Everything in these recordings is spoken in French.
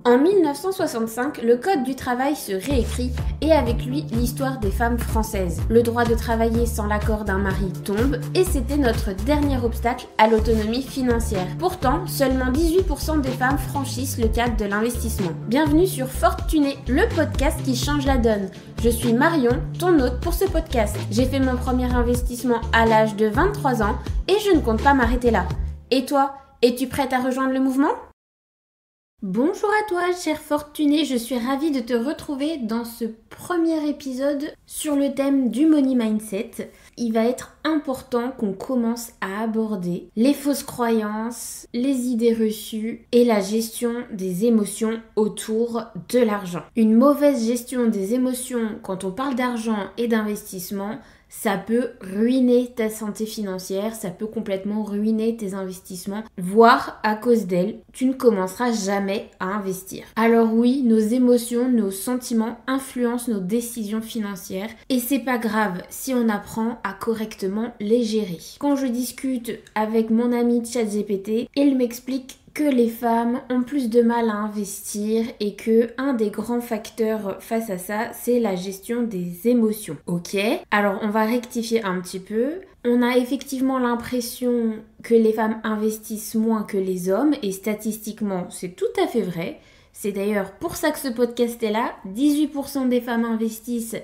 En 1965, le Code du travail se réécrit et avec lui l'histoire des femmes françaises. Le droit de travailler sans l'accord d'un mari tombe et c'était notre dernier obstacle à l'autonomie financière. Pourtant, seulement 18% des femmes franchissent le cap de l'investissement. Bienvenue sur Fortuné, le podcast qui change la donne. Je suis Marion, ton hôte pour ce podcast. J'ai fait mon premier investissement à l'âge de 23 ans et je ne compte pas m'arrêter là. Et toi, es-tu prête à rejoindre le mouvement ? Bonjour à toi, chère Fortunée, je suis ravie de te retrouver dans ce premier épisode sur le thème du Money Mindset. Il va être important qu'on commence à aborder les fausses croyances, les idées reçues et la gestion des émotions autour de l'argent. Une mauvaise gestion des émotions quand on parle d'argent et d'investissement, ça peut ruiner ta santé financière, ça peut complètement ruiner tes investissements, voire à cause d'elles, tu ne commenceras jamais à investir. Alors oui, nos émotions, nos sentiments influencent nos décisions financières et c'est pas grave si on apprend à correctement les gérer. Quand je discute avec mon ami ChatGPT, il m'explique que les femmes ont plus de mal à investir et que un des grands facteurs face à ça, c'est la gestion des émotions. Ok, alors on va rectifier un petit peu. On a effectivement l'impression que les femmes investissent moins que les hommes et statistiquement, c'est tout à fait vrai. C'est d'ailleurs pour ça que ce podcast est là. 18% des femmes investissent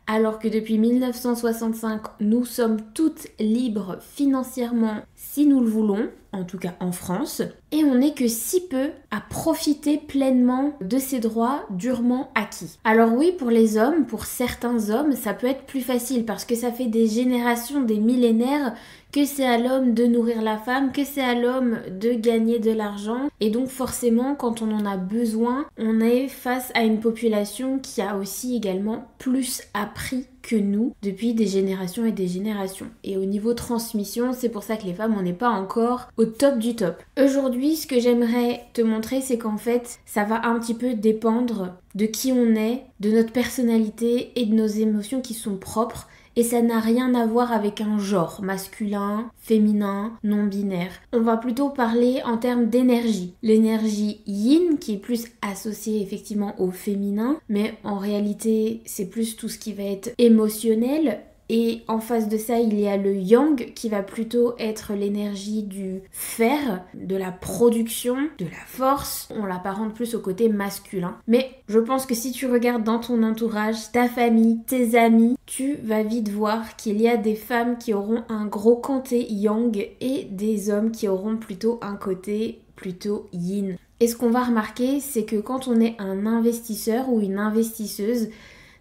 alors que depuis 1965, nous sommes toutes libres financièrement si nous le voulons, en tout cas en France, et on n'est que si peu à profiter pleinement de ces droits durement acquis. Alors oui, pour les hommes, pour certains hommes, ça peut être plus facile parce que ça fait des générations, des millénaires que c'est à l'homme de nourrir la femme, que c'est à l'homme de gagner de l'argent. Et donc forcément, quand on en a besoin, on est face à une population qui a aussi également plus appris que nous depuis des générations et des générations. Et au niveau transmission, c'est pour ça que les femmes, on n'est pas encore au top du top. Aujourd'hui, ce que j'aimerais te montrer, c'est qu'en fait, ça va un petit peu dépendre de qui on est, de notre personnalité et de nos émotions qui sont propres. Et ça n'a rien à voir avec un genre masculin, féminin, non-binaire. On va plutôt parler en termes d'énergie. L'énergie yin qui est plus associée effectivement au féminin, mais en réalité c'est plus tout ce qui va être émotionnel. Et en face de ça, il y a le yang qui va plutôt être l'énergie du faire, de la production, de la force. On l'apparente plus au côté masculin. Mais je pense que si tu regardes dans ton entourage, ta famille, tes amis, tu vas vite voir qu'il y a des femmes qui auront un gros côté yang et des hommes qui auront plutôt un côté plutôt yin. Et ce qu'on va remarquer, c'est que quand on est un investisseur ou une investisseuse,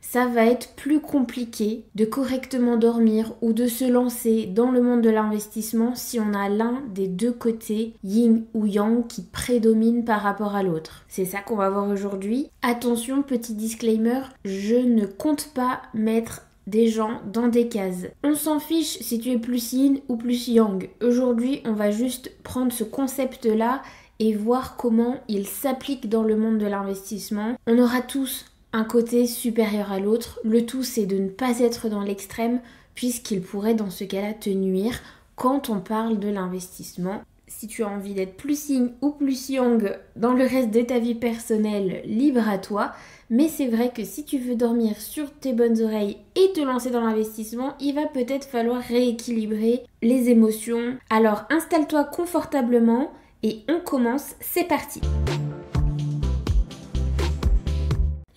ça va être plus compliqué de correctement dormir ou de se lancer dans le monde de l'investissement si on a l'un des deux côtés yin ou yang qui prédomine par rapport à l'autre. C'est ça qu'on va voir aujourd'hui. Attention, petit disclaimer, je ne compte pas mettre des gens dans des cases. On s'en fiche si tu es plus yin ou plus yang. Aujourd'hui, on va juste prendre ce concept-là et voir comment il s'applique dans le monde de l'investissement. On aura tous un côté supérieur à l'autre. Le tout, c'est de ne pas être dans l'extrême puisqu'il pourrait dans ce cas-là te nuire quand on parle de l'investissement. Si tu as envie d'être plus yin ou plus yang dans le reste de ta vie personnelle, libre à toi. Mais c'est vrai que si tu veux dormir sur tes bonnes oreilles et te lancer dans l'investissement, il va peut-être falloir rééquilibrer les émotions. Alors installe-toi confortablement et on commence, c'est parti!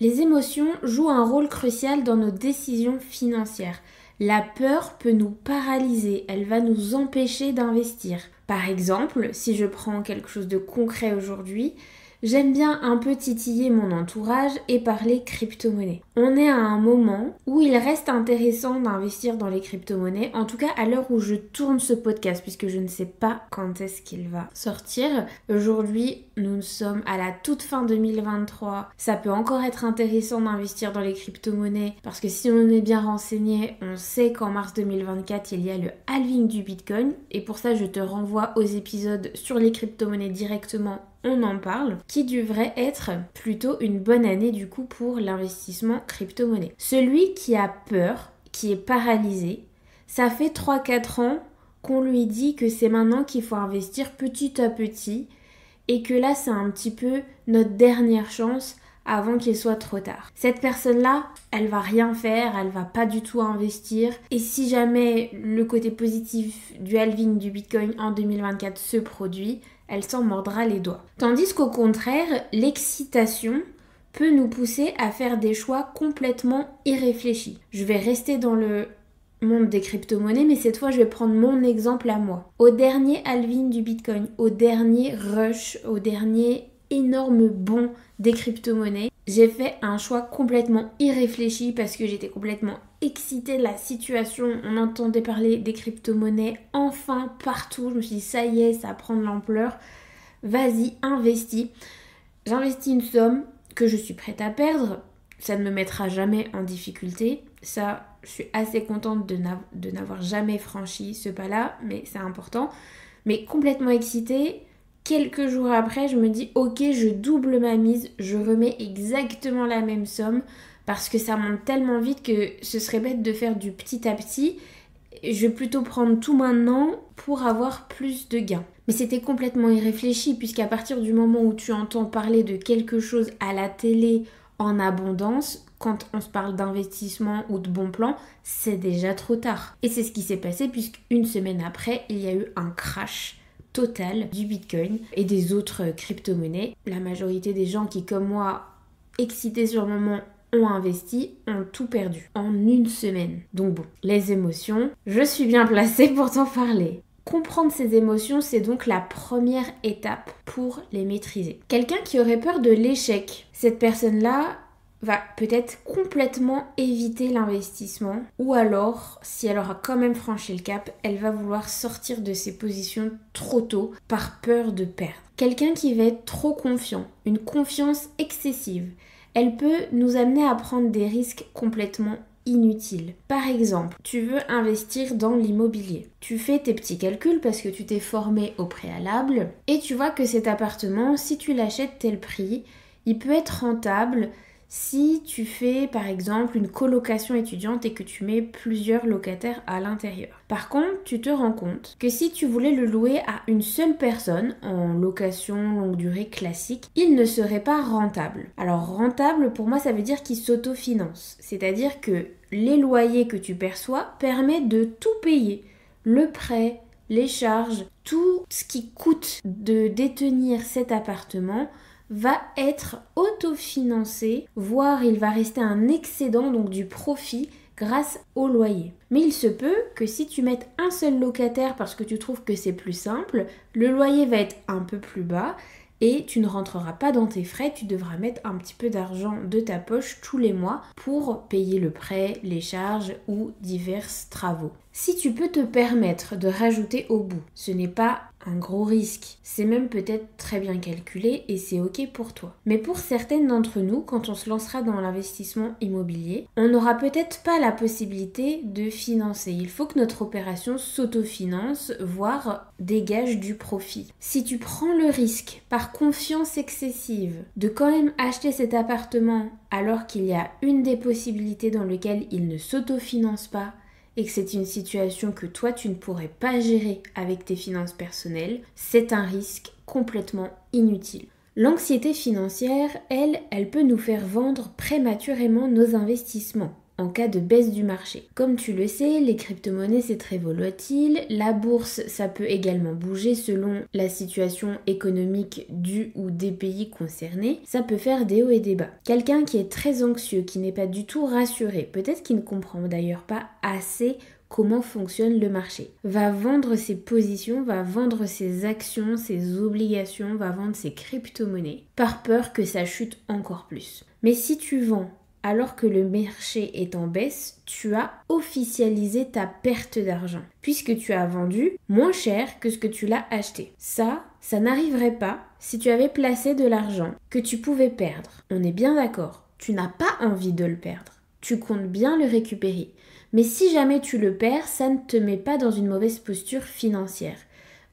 Les émotions jouent un rôle crucial dans nos décisions financières. La peur peut nous paralyser, elle va nous empêcher d'investir. Par exemple, si je prends quelque chose de concret aujourd'hui, j'aime bien un peu titiller mon entourage et parler crypto-monnaie. On est à un moment où il reste intéressant d'investir dans les crypto-monnaies, en tout cas à l'heure où je tourne ce podcast, puisque je ne sais pas quand est-ce qu'il va sortir. Aujourd'hui, nous sommes à la toute fin 2023. Ça peut encore être intéressant d'investir dans les crypto-monnaies, parce que si on est bien renseigné, on sait qu'en mars 2024, il y a le halving du Bitcoin, et pour ça, je te renvoie aux épisodes sur les crypto-monnaies directement. On en parle, qui devrait être plutôt une bonne année du coup pour l'investissement crypto-monnaie. Celui qui a peur, qui est paralysé, ça fait 3-4 ans qu'on lui dit que c'est maintenant qu'il faut investir petit à petit et que là c'est un petit peu notre dernière chance avant qu'il soit trop tard. Cette personne-là, elle va rien faire, elle va pas du tout investir. Et si jamais le côté positif du halving du Bitcoin en 2024 se produit, elle s'en mordra les doigts. Tandis qu'au contraire, l'excitation peut nous pousser à faire des choix complètement irréfléchis. Je vais rester dans le monde des crypto-monnaies, mais cette fois je vais prendre mon exemple à moi. Au dernier halving du Bitcoin, au dernier rush, au dernier énorme bond des crypto-monnaies, j'ai fait un choix complètement irréfléchi parce que j'étais complètement excitée de la situation. On entendait parler des crypto-monnaies enfin partout. Je me suis dit ça y est, ça prend de l'ampleur. Vas-y, investis. J'investis une somme que je suis prête à perdre. Ça ne me mettra jamais en difficulté. Ça, je suis assez contente de n'avoir jamais franchi ce pas-là, mais c'est important. Mais complètement excitée. Quelques jours après, je me dis ok, je double ma mise, je remets exactement la même somme parce que ça monte tellement vite que ce serait bête de faire du petit à petit. Je vais plutôt prendre tout maintenant pour avoir plus de gains. Mais c'était complètement irréfléchi puisqu'à partir du moment où tu entends parler de quelque chose à la télé en abondance, quand on se parle d'investissement ou de bon plan, c'est déjà trop tard. Et c'est ce qui s'est passé puisqu'une semaine après, il y a eu un crash total du Bitcoin et des autres crypto-monnaies. La majorité des gens qui, comme moi, excités sur le moment, ont investi, ont tout perdu en une semaine. Donc bon, les émotions, je suis bien placée pour t'en parler. Comprendre ces émotions, c'est donc la première étape pour les maîtriser. Quelqu'un qui aurait peur de l'échec, cette personne-là va peut-être complètement éviter l'investissement ou alors, si elle aura quand même franchi le cap, elle va vouloir sortir de ses positions trop tôt par peur de perdre. Quelqu'un qui va être trop confiant, une confiance excessive, elle peut nous amener à prendre des risques complètement inutiles. Par exemple, tu veux investir dans l'immobilier. Tu fais tes petits calculs parce que tu t'es formé au préalable et tu vois que cet appartement, si tu l'achètes tel prix, il peut être rentable si tu fais par exemple une colocation étudiante et que tu mets plusieurs locataires à l'intérieur. Par contre, tu te rends compte que si tu voulais le louer à une seule personne en location longue durée classique, il ne serait pas rentable. Alors rentable, pour moi, ça veut dire qu'il s'autofinance. C'est-à-dire que les loyers que tu perçois permettent de tout payer. Le prêt, les charges, tout ce qui coûte de détenir cet appartement va être autofinancé, voire il va rester un excédent, donc du profit, grâce au loyer. Mais il se peut que si tu mettes un seul locataire parce que tu trouves que c'est plus simple, le loyer va être un peu plus bas et tu ne rentreras pas dans tes frais, tu devras mettre un petit peu d'argent de ta poche tous les mois pour payer le prêt, les charges ou divers travaux. Si tu peux te permettre de rajouter au bout, ce n'est pas un gros risque, c'est même peut-être très bien calculé et c'est ok pour toi. Mais pour certaines d'entre nous, quand on se lancera dans l'investissement immobilier, on n'aura peut-être pas la possibilité de financer. Il faut que notre opération s'autofinance, voire dégage du profit. Si tu prends le risque, par confiance excessive, de quand même acheter cet appartement alors qu'il y a une des possibilités dans lesquelles il ne s'autofinance pas, et que c'est une situation que toi tu ne pourrais pas gérer avec tes finances personnelles, c'est un risque complètement inutile. L'anxiété financière, elle peut nous faire vendre prématurément nos investissements en cas de baisse du marché. Comme tu le sais, les crypto-monnaies c'est très volatile, la bourse ça peut également bouger selon la situation économique du ou des pays concernés, ça peut faire des hauts et des bas. Quelqu'un qui est très anxieux, qui n'est pas du tout rassuré, peut-être qu'il ne comprend d'ailleurs pas assez comment fonctionne le marché, va vendre ses positions, va vendre ses actions, ses obligations, va vendre ses crypto-monnaies par peur que ça chute encore plus. Mais si tu vends alors que le marché est en baisse, tu as officialisé ta perte d'argent, puisque tu as vendu moins cher que ce que tu l'as acheté. Ça n'arriverait pas si tu avais placé de l'argent que tu pouvais perdre. On est bien d'accord, tu n'as pas envie de le perdre. Tu comptes bien le récupérer. Mais si jamais tu le perds, ça ne te met pas dans une mauvaise posture financière.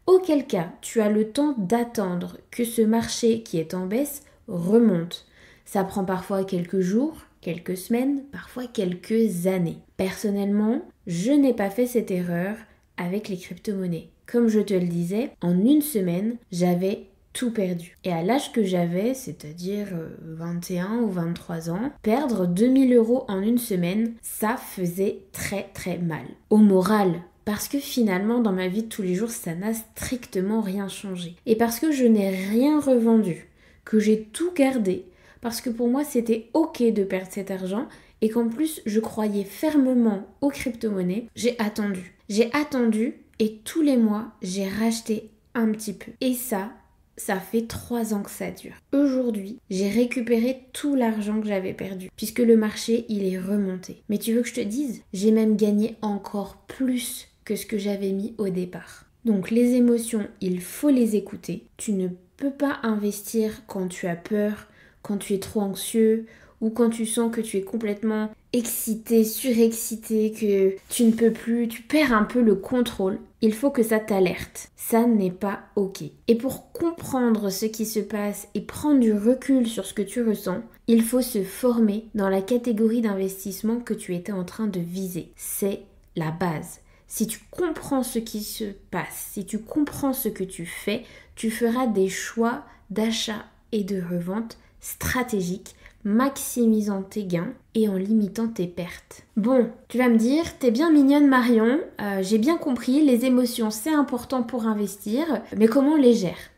Auquel cas, tu as le temps d'attendre que ce marché qui est en baisse remonte. Ça prend parfois quelques jours, quelques semaines, parfois quelques années. Personnellement, je n'ai pas fait cette erreur avec les crypto-monnaies. Comme je te le disais, en une semaine, j'avais tout perdu. Et à l'âge que j'avais, c'est-à-dire 21 ou 23 ans, perdre 2000 € en une semaine, ça faisait très très mal. Au moral, parce que finalement, dans ma vie de tous les jours, ça n'a strictement rien changé. Et parce que je n'ai rien revendu, que j'ai tout gardé, parce que pour moi, c'était ok de perdre cet argent et qu'en plus, je croyais fermement aux crypto-monnaies, j'ai attendu. J'ai attendu et tous les mois, j'ai racheté un petit peu. Et ça fait 3 ans que ça dure. Aujourd'hui, j'ai récupéré tout l'argent que j'avais perdu, puisque le marché, il est remonté. Mais tu veux que je te dise, j'ai même gagné encore plus que ce que j'avais mis au départ. Donc les émotions, il faut les écouter. Tu ne peux pas investir quand tu as peur, quand tu es trop anxieux ou quand tu sens que tu es complètement excité, surexcité, que tu ne peux plus, tu perds un peu le contrôle. Il faut que ça t'alerte. Ça n'est pas ok. Et pour comprendre ce qui se passe et prendre du recul sur ce que tu ressens, il faut se former dans la catégorie d'investissement que tu étais en train de viser. C'est la base. Si tu comprends ce qui se passe, si tu comprends ce que tu fais, tu feras des choix d'achat et de revente stratégiques, maximisant tes gains et en limitant tes pertes. Bon, tu vas me dire, t'es bien mignonne Marion, j'ai bien compris, les émotions c'est important pour investir, mais comment on les gère ?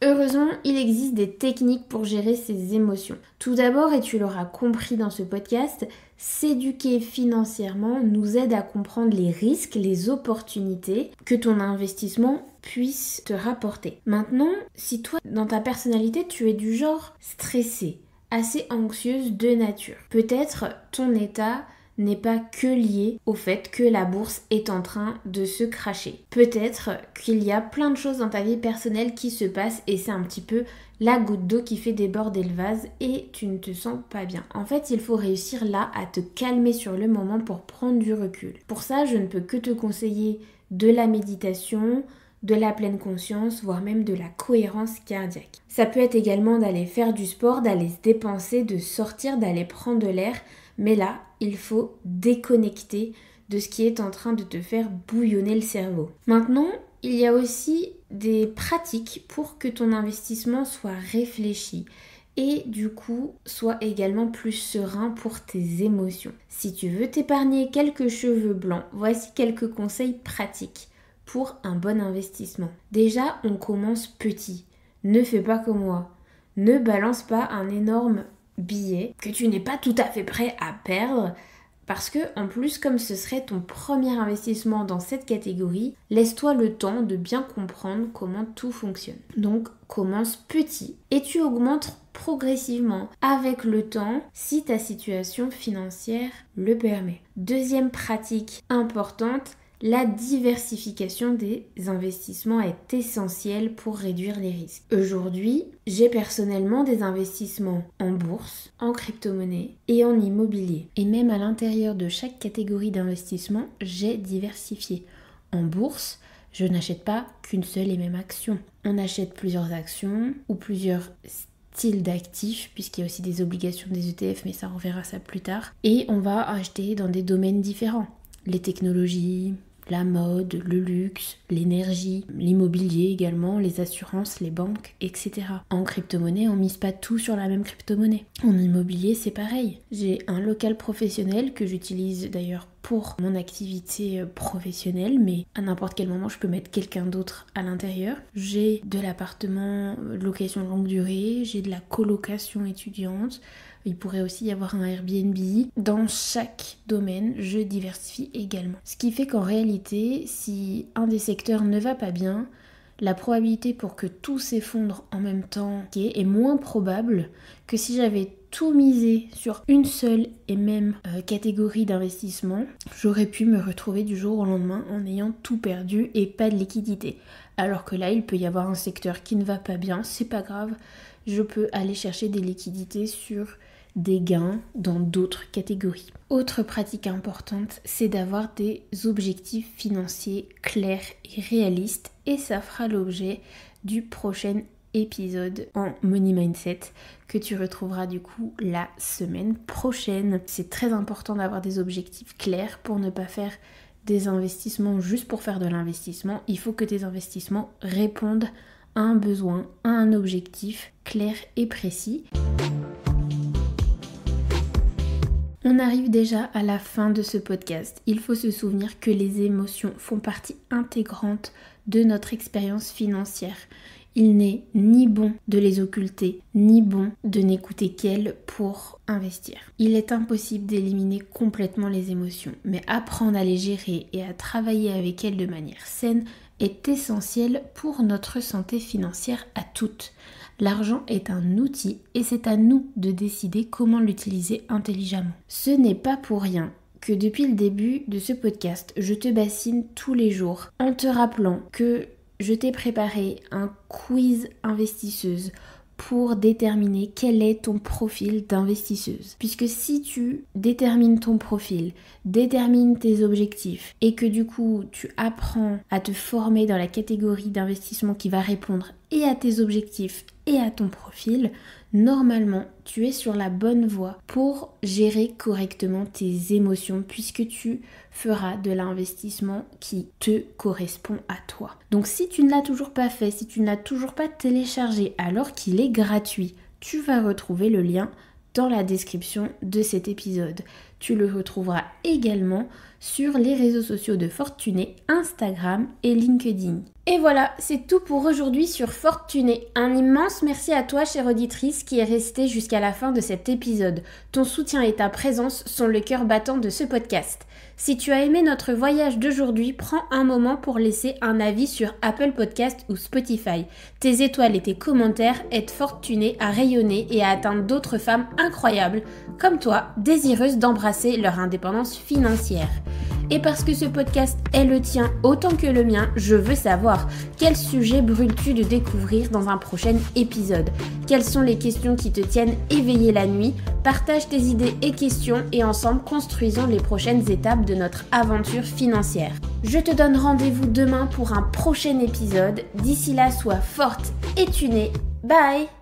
Heureusement, il existe des techniques pour gérer ces émotions. Tout d'abord, et tu l'auras compris dans ce podcast, s'éduquer financièrement nous aide à comprendre les risques, les opportunités que ton investissement puisse te rapporter. Maintenant, si toi, dans ta personnalité, tu es du genre stressée, assez anxieuse de nature, peut-être ton état n'est pas que lié au fait que la bourse est en train de se crasher. Peut-être qu'il y a plein de choses dans ta vie personnelle qui se passent et c'est un petit peu la goutte d'eau qui fait déborder le vase et tu ne te sens pas bien. En fait, il faut réussir là à te calmer sur le moment pour prendre du recul. Pour ça, je ne peux que te conseiller de la méditation, de la pleine conscience, voire même de la cohérence cardiaque. Ça peut être également d'aller faire du sport, d'aller se dépenser, de sortir, d'aller prendre de l'air. Mais là, il faut déconnecter de ce qui est en train de te faire bouillonner le cerveau. Maintenant, il y a aussi des pratiques pour que ton investissement soit réfléchi et du coup soit également plus serein pour tes émotions. Si tu veux t'épargner quelques cheveux blancs, voici quelques conseils pratiques pour un bon investissement. Déjà, on commence petit. Ne fais pas comme moi. Ne balance pas un énorme billet que tu n'es pas tout à fait prêt à perdre parce que en plus comme ce serait ton premier investissement dans cette catégorie, laisse-toi le temps de bien comprendre comment tout fonctionne. Donc commence petit et tu augmentes progressivement avec le temps si ta situation financière le permet. Deuxième pratique importante, la diversification des investissements est essentielle pour réduire les risques. Aujourd'hui, j'ai personnellement des investissements en bourse, en crypto-monnaie et en immobilier. Et même à l'intérieur de chaque catégorie d'investissement, j'ai diversifié. En bourse, je n'achète pas qu'une seule et même action. On achète plusieurs actions ou plusieurs style d'actifs, puisqu'il y a aussi des obligations des ETF, mais ça on verra ça plus tard. Et on va acheter dans des domaines différents. Les technologies, la mode, le luxe, l'énergie, l'immobilier également, les assurances, les banques, etc. En crypto-monnaie, on mise pas tout sur la même crypto-monnaie. En immobilier, c'est pareil. J'ai un local professionnel que j'utilise d'ailleurs pour mon activité professionnelle, mais à n'importe quel moment, je peux mettre quelqu'un d'autre à l'intérieur. J'ai de l'appartement location longue durée, j'ai de la colocation étudiante. Il pourrait aussi y avoir un Airbnb. Dans chaque domaine, je diversifie également. Ce qui fait qu'en réalité, si un des secteurs ne va pas bien, la probabilité pour que tout s'effondre en même temps est moins probable que si j'avais tout misé sur une seule et même catégorie d'investissement, j'aurais pu me retrouver du jour au lendemain en ayant tout perdu et pas de liquidité. Alors que là, il peut y avoir un secteur qui ne va pas bien, c'est pas grave, je peux aller chercher des liquidités sur des gains dans d'autres catégories. Autre pratique importante, c'est d'avoir des objectifs financiers clairs et réalistes et ça fera l'objet du prochain épisode en Money Mindset que tu retrouveras du coup la semaine prochaine. C'est très important d'avoir des objectifs clairs pour ne pas faire des investissements juste pour faire de l'investissement. Il faut que tes investissements répondent à un besoin, à un objectif clair et précis. On arrive déjà à la fin de ce podcast. Il faut se souvenir que les émotions font partie intégrante de notre expérience financière. Il n'est ni bon de les occulter, ni bon de n'écouter qu'elles pour investir. Il est impossible d'éliminer complètement les émotions, mais apprendre à les gérer et à travailler avec elles de manière saine est essentiel pour notre santé financière à toutes. L'argent est un outil et c'est à nous de décider comment l'utiliser intelligemment. Ce n'est pas pour rien que depuis le début de ce podcast, je te bassine tous les jours en te rappelant que je t'ai préparé un quiz investisseuse pour déterminer quel est ton profil d'investisseuse. Puisque si tu détermines ton profil, détermines tes objectifs et que du coup tu apprends à te former dans la catégorie d'investissement qui va répondre et à tes objectifs et à ton profil, normalement tu es sur la bonne voie pour gérer correctement tes émotions puisque tu feras de l'investissement qui te correspond à toi. Donc si tu ne l'as toujours pas fait, si tu ne l'as toujours pas téléchargé alors qu'il est gratuit, tu vas retrouver le lien dans la description de cet épisode. Tu le retrouveras également sur les réseaux sociaux de Fortuné, Instagram et LinkedIn. Et voilà, c'est tout pour aujourd'hui sur Fortuné. Un immense merci à toi, chère auditrice, qui est restée jusqu'à la fin de cet épisode. Ton soutien et ta présence sont le cœur battant de ce podcast. Si tu as aimé notre voyage d'aujourd'hui, prends un moment pour laisser un avis sur Apple Podcast ou Spotify. Tes étoiles et tes commentaires aident Fortuné à rayonner et à atteindre d'autres femmes incroyables, comme toi, désireuses d'embrasser leur indépendance financière. Et parce que ce podcast est le tien autant que le mien, je veux savoir quel sujet brûles-tu de découvrir dans un prochain épisode? Quelles sont les questions qui te tiennent éveillé la nuit? Partage tes idées et questions et ensemble construisons les prochaines étapes de notre aventure financière. Je te donne rendez-vous demain pour un prochain épisode. D'ici là, sois forte et tunée. Bye!